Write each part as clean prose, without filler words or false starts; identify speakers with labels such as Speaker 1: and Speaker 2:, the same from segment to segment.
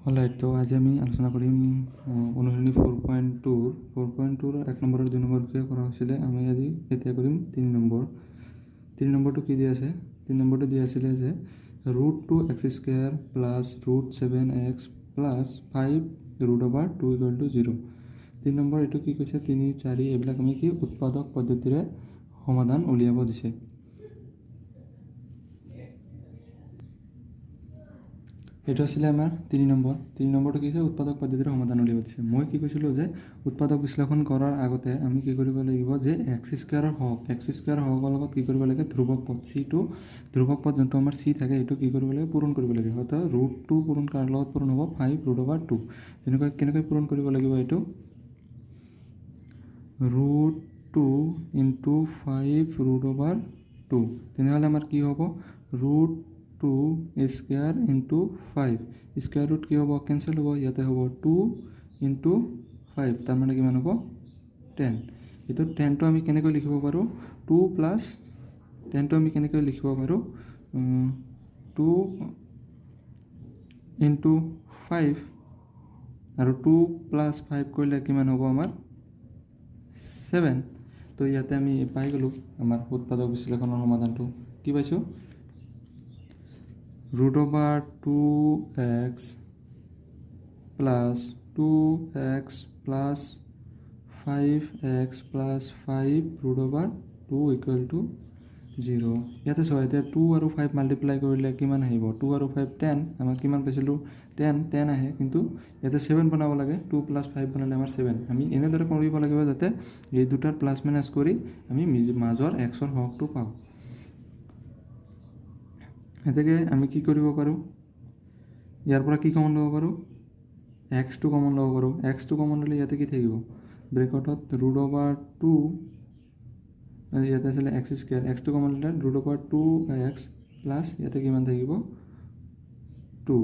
Speaker 1: Alright, তো আজি আমি আলোচনা কৰিম অনুশীলনী 4.2ৰ 1 নম্বৰ আৰু 2 নম্বৰ বিষয়ে কৰা হৈছিলে। আমি আজি এতিয়া কৰিম 3 নম্বৰ। 3 নম্বৰটো কি দিয়া আছে? 3 নম্বৰটো দিয়া আছিলে যে √2x² plus √7x plus 5 √2 = 0। 3 number এইটো কি কৈছে? 3, 4 এইবিলাক আমি কি উৎপাদক পদ্ধতিৰে সমাধান উলিয়াব দিছে। এইটো আছিলে আমাৰ 3 নম্বৰ। 3 নম্বৰটো কি হৈছে? উৎপাদক পদ্ধতিৰে সমাধান উলিয়াব দিছে। মই কি কৈছিলোঁ যে উৎপাদক বিশ্লেষণ কৰাৰ আগতে আমি কি কৰিব লাগিব যে x² সহগৰ লগত কি কৰিব লাগে? ধ্ৰুৱক পদ ধ্ৰুৱক পদ যোনটো আমাৰ c থাকে এইটো কি কৰিব লাগে? পূৰণ কৰিব লাগে। অৰ্থাৎ √2 পূৰণ কাৰ লগত পূৰণ হ'ব? 5 √2। কেনেকৈ পূৰণ কৰিব লাগিব এইটো? √2 × 5 √2। তেনেহ'লে আমাৰ কি হ'ব? √2² × 5 স্কুৱাৰ ৰুট কি হ'ব? কেঞ্চেল হ'ব। ইয়াতে হ'ব 2 × 5, তাৰমানে কিমান হ'ব? 10। এইটো 10টো আমি কেনেকৈ লিখিব পাৰোঁ? 2 + 10টো আমি কেনেকৈ লিখিব পাৰোঁ? 2 × 5 আৰু 2 + 5 কৰিলে কিমান হ'ব আমাৰ? 7। তো ইয়াতে আমি পাই গ'লোঁ আমাৰ উৎপাদক বিশ্লেষণৰ সমাধানটো। কি পাইছোঁ? √2x plus 2x plus 5x plus 5 √2 = 0। ইয়াতে চোৱা, এতিয়া 2 আৰু 5 মাল্টিপ্লাই কৰিলে কিমান আহিব? 2 আৰু 5 10। আমাৰ কিমান পাইছিলোঁ? 10 আহে, কিন্তু ইয়াতে 7 বনাব লাগে। 2 + 5 বনালে আমাৰ 7। আমি এনেদৰে কৰিব লাগিব যাতে এই দুটাৰ প্লাছ মাইনাছ কৰি আমি মাজৰ xৰ হৰটো পাওঁ। এতেকে আমি কি কৰিব পাৰোঁ? ইয়াৰ পৰা কি কমন ল'ব পাৰোঁ? xটো কমন ল'ব পাৰোঁ। xটো কমন ল'লে ইয়াতে কি থাকিব? ব্ৰেকেটত √2, ইয়াতে আছিলে x²। xটো কমন ল'লে √2x প্লাছ ইয়াতে কিমান থাকিব? 2।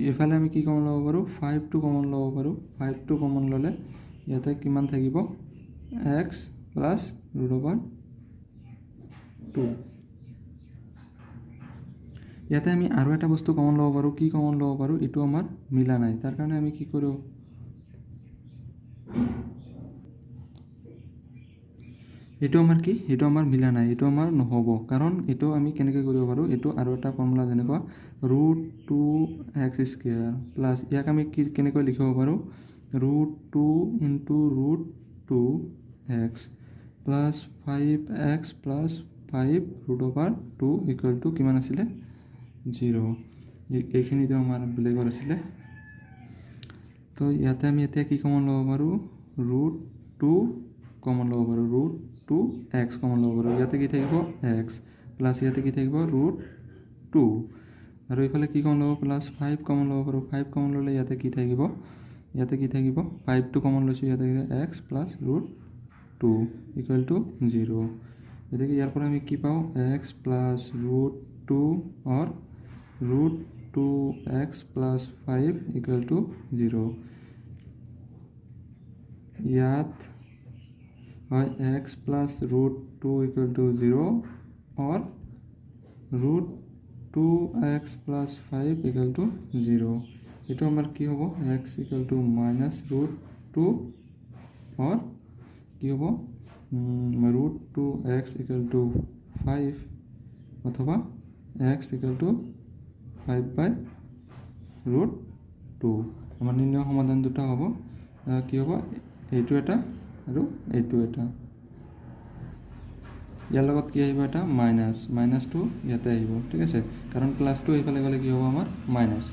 Speaker 1: এইফালে আমি কি কমন ল'ব পাৰোঁ? 5টো কমন ল'ব পাৰোঁ। 5টো কমন ল'লে ইয়াতে কিমান থাকিব? x plus √2। ইয়াতে আমি আৰু এটা বস্তু কমন ল'ব পাৰোঁ। কি কমন ল'ব পাৰোঁ? এইটো আমাৰ মিলা নাই, তাৰ কাৰণে আমি কি কৰোঁ? এইটো আমাৰ কি? এইটো আমাৰ মিলা নাই, এইটো আমাৰ নহ'ব। কাৰণ এইটো আমি কেনেকৈ কৰিব পাৰোঁ? এইটো আৰু এটা ফৰ্মুলা যেনেকুৱা √2x² প্লাছ ইয়াক আমি কি কেনেকৈ লিখিব পাৰোঁ? √2 × √2x প্লাছ 5x প্লাছ 5 √2 = কিমান আছিলে? 0। এইখিনিতো আমাৰ বেলেগৰ আছিলে। তো ইয়াতে আমি এতিয়া কি কমন ল'ব পাৰোঁ? √2 কমন ল'ব পাৰোঁ। √2x কমন ল'ব পাৰোঁ। ইয়াতে কি থাকিব? x প্লাছ ইয়াতে কি থাকিব? √2। আৰু এইফালে কি কমন ল'ব? প্লাছ 5 কমন ল'ব পাৰোঁ। 5 কমন ল'লে ইয়াতে কি থাকিব? ইয়াতে কি থাকিব? 5টো কমন লৈছোঁ, ইয়াতে x প্লাছ √2 = 0। গতিকে ইয়াৰ পৰা আমি কি পাওঁ? x plus √2 or √2x plus 5 = 0। ইয়াত হয় x plus √2 = 0 or √2x plus 5 = 0। এইটো আমাৰ কি হ'ব? x = -√2 or কি হ'ব? √2x = 5 অথবা x = 5/√2। আমাৰ নিৰ্ণয় সমাধান দুটা হ'ব। কি হ'ব? এইটো এটা আৰু এইটো এটা। ইয়াৰ লগত কি আহিব? এটা মাইনাছটো ইয়াতে আহিব। ঠিক আছে, কাৰণ প্লাছটো এইফালে গ'লে কি হ'ব? আমাৰ মাইনাছ।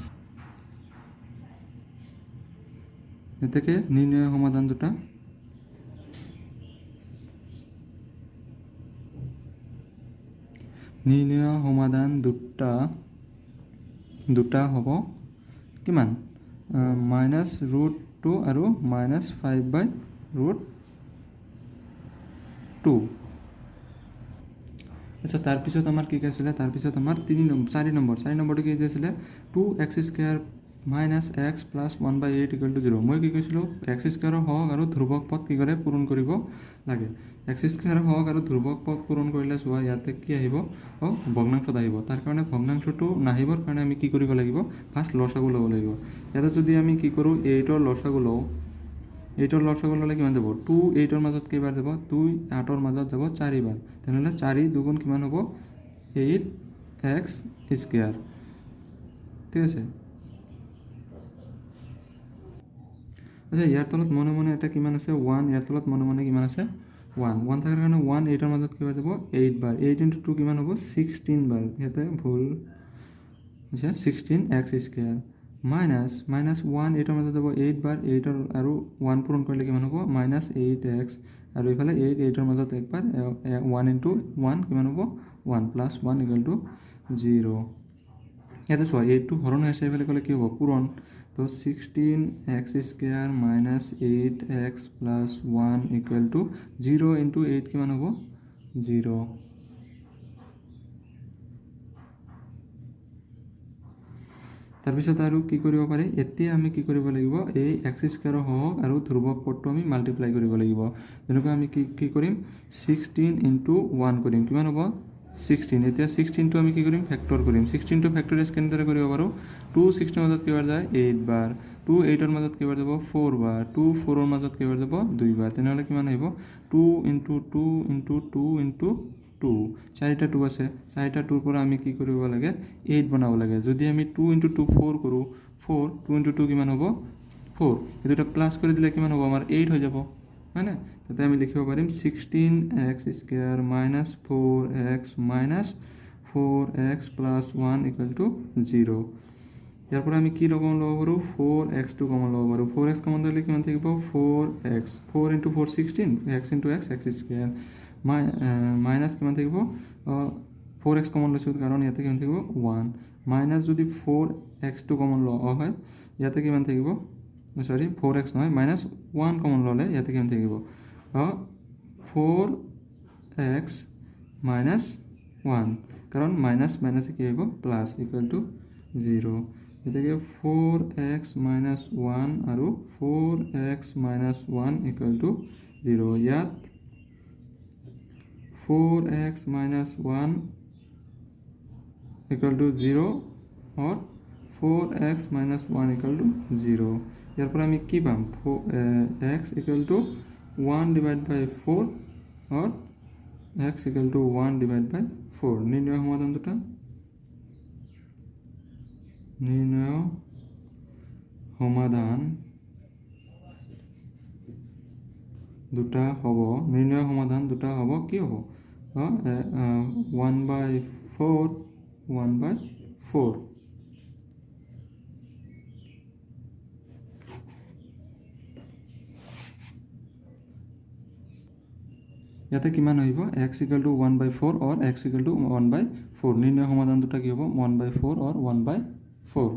Speaker 1: এতেকে নিৰ্ণয় সমাধান দুটা। নিৰ্ণয় সমাধান দুটা হ'ব কিমান? -√2 আৰু -5/√2। আচ্ছা, তাৰপিছত আমাৰ কি আছিলে? তাৰপিছত আমাৰ 4 নম্বৰটো কি আছিলে? 2x² minus x plus 1/8 equal to 0। মই কি কৈছিলোঁ, এক্স স্কুৱেৰৰ হওক আৰু ধ্ৰুৱক পদ কি কৰে পূৰণ কৰিব লাগে। এক্স স্কুৱেৰৰ হওক আৰু ধ্ৰুৱক পদ পূৰণ কৰিলে চোৱা ইয়াতে কি আহিব, ভগ্নাংশত আহিব। তাৰ কাৰণে ভগ্নাংশটো নাহিবৰ কাৰণে আমি কি কৰিব লাগিব, ফাৰ্ষ্ট লসাগু ল'ব লাগিব। ইয়াতে যদি আমি কি কৰোঁ 8ৰ লসাগু লওঁ, 8ৰ লসাগু ল'লে কিমান যাব, 2 8ৰ মাজত কেইবাৰ যাব, 2 8ৰ মাজত যাব 4 বাৰ। তেনেহ'লে 4 2 কিমান হ'ব, 8x স্কুৱেৰ। ঠিক আছে। আচ্ছা, ইয়াৰ তলত মনে মনে এটা কিমান আছে 1, ইয়াৰ তলত মনে মনে কিমান আছে 1 থকাৰ কাৰণে 1 8ৰ মাজত কিমান যাব 8 বাৰ। 8 × 2 কিমান হ'ব 16 বাৰ। ইয়াতে ভুল হৈছে, 16x স্কুৱেৰ মাইনাছ 1 8ৰ মাজত যাব 8 বাৰ, 8ৰ আৰু 1 পূৰণ কৰিলে কিমান হ'ব -8x, আৰু এইফালে 8 8ৰ মাজত একবাৰ 1 × 1 কিমান হ'ব 1 + 1 = 0। ইয়াতে চোৱা 8টো হৰণ হৈ আছে, এইফালে ক'লে কি হ'ব পূৰণ। তো 16x স্কুৱেৰ মাইনাছ 8x + 1 = 0 × 8 কিমান হ'ব 0। তাৰপিছত আৰু কি কৰিব পাৰি, এতিয়া আমি কি কৰিব লাগিব, এই এক্স স্কুৱেৰৰ হওক আৰু ধ্ৰুৱক পদটো আমি মাল্টিপ্লাই কৰিব লাগিব। যেনেকৈ আমি কি কৰিম 16 × 1 কৰিম, কিমান হ'ব 16। এতিয়া 16টো আমি কি কৰিম ফেক্টৰ কৰিম। 16টো ফেক্টৰাইজ কেনেদৰে কৰিব পাৰোঁ, 2 16ৰ মাজত কেইবাৰ যায় 8 বাৰ, 2 8ৰ মাজত কেইবাৰ যাব 4 বাৰ, 2 4ৰ মাজত কেইবাৰ যাব 2 বাৰ। তেনেহ'লে কিমান আহিব 2 × 2 × 2 × 2, 4টা 2 আছে, 4টা 2ৰ পৰা আমি কি কৰিব লাগে 8 বনাব লাগে। যদি আমি 2 × 2 4 কৰোঁ, 4 2 × 2 কিমান হ'ব 4, এই দুটা প্লাছ কৰি দিলে কিমান হ'ব আমাৰ 8 হৈ যাব, হয়নে। তাতে আমি লিখিব পাৰিম 16x square minus 4x minus 4x + 1 = 0। ইয়াৰ পৰা আমি কি কমন ল'ব পাৰোঁ 4xটো কমন ল'ব পাৰোঁ। 4x কমন ল'লে কিমান থাকিব 4x, 4 × 4 16, x × x square minus কিমান থাকিব 4x কমন লৈছোঁ কাৰণ ইয়াতে কিমান থাকিব 1, মাইনাছ যদি 4xটো কমন লোৱা হয় ইয়াতে কিমান থাকিব, সৰি 4x নহয় -1 কমন ল'লে ইয়াতে কিমান থাকিব 4x - 1, কাৰণ মাইনাছ মাইনাছে কি আহিব প্লাছ = 0। গতিকে 4x - 1 আৰু 4x - 1 = 0। ইয়াত 4x - 1 = 0 और 4x - 1 = 0। ইয়াৰ পৰা আমি কি পাম x = 1/4 और x = 1/4। নিৰ্ণয় সমাধান দুটা, নিৰ্ণয় সমাধান দুটা হ'ব, নিৰ্ণয় সমাধান দুটা হ'ব কি হ'ব 1/4 1/4। ইয়াতে কিমান আহিব x = 1/4 और x = 1/4। নিৰ্ণয় সমাধান দুটা কি হ'ব 1/4 और 1/4।